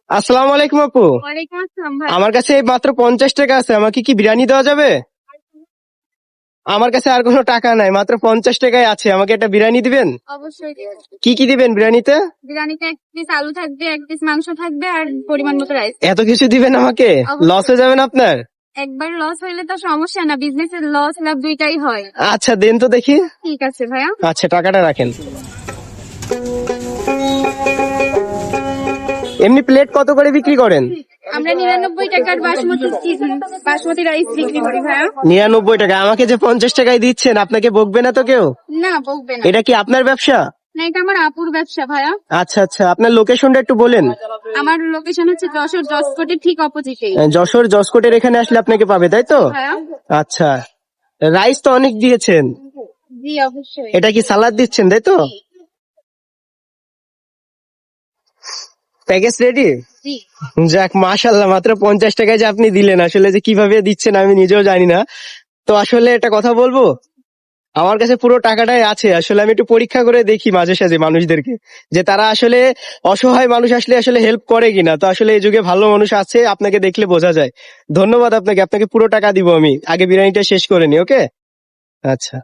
আসসালামু আলাইকুম আপু। ওয়ালাইকুম আসসালাম ভাই। আমার কাছে এই মাত্র 50 টাকা আছে, আমাকে কি বিরিয়ানি দেওয়া যাবে? আমার কাছে আর কোনো টাকা নাই, মাত্র 50 টাকায় আছে, আমাকে একটা বিরিয়ানি দিবেন? অবশ্যই দিব। কি কি দিবেন বিরিয়ানিতে? বিরিয়ানিতে এক পিস আলু থাকবে, এক পিস মাংস থাকবে আর পরিমাণ মতো রাইস। এত কিছু দিবেন আমাকে? অবশ্যই। লস হয়ে যাবে না আপনার? একবার লস হইলে তো সমস্যা না, বিজনেসের লস লাভ দুইটাই হয়। আচ্ছা দেন তো দেখি। ঠিক আছে ভাইয়া। আচ্ছা টাকাটা রাখেন। এমনি প্লেট কত করে বিক্রি করেন? আমরা 99 টাকার বাসমতি রাইস বিক্রি করি ভাইয়া। 99 টাকা? আমাকে যে 50 টাকায় দিচ্ছেন, আপনাকে বকবে না তো কেউ? না বকবে না। এটা কি আপনার ব্যবসা? না, এটা আমার আপুর ব্যবসা ভাইয়া। আচ্ছা আচ্ছা, আপনার লোকেশনটা একটু বলেন। আমার লোকেশন হচ্ছে যশোর জসকোটের ঠিক অপোজিটে। যশোর জসকোটের এখানে আসলে আপনাকে পাবে, তাই তো? ভাইয়া আচ্ছা, রাইস তো অনেক দিয়েছেন, জি অবশ্যই। এটা কি সালাদ দিচ্ছেন, তাই তো? Package ready? জি যাক মাশাল্লাহ, মাত্র 50 টাকায় যে আপনি দিলেন, আসলে যে কিভাবে দিচ্ছেন আমি নিজেও জানি না। তো আসলে একটা কথা বলবো, আমার কাছে পুরো টাকাটাই আছে, আসলে আমি একটু পরীক্ষা করে দেখি মাঝে সাঝে মানুষদেরকে, যে তারা আসলে অসহায় মানুষ আসলে আসলে হেল্প করে কিনা। তো আসলে এই যুগে ভালো মানুষ আছে, আপনাকে দেখলে বোঝা যায়। ধন্যবাদ আপনাকে, আপনাকে পুরো টাকা দিব আমি, আগে বিরিয়ানিটা শেষ করে নি, ওকে? আচ্ছা।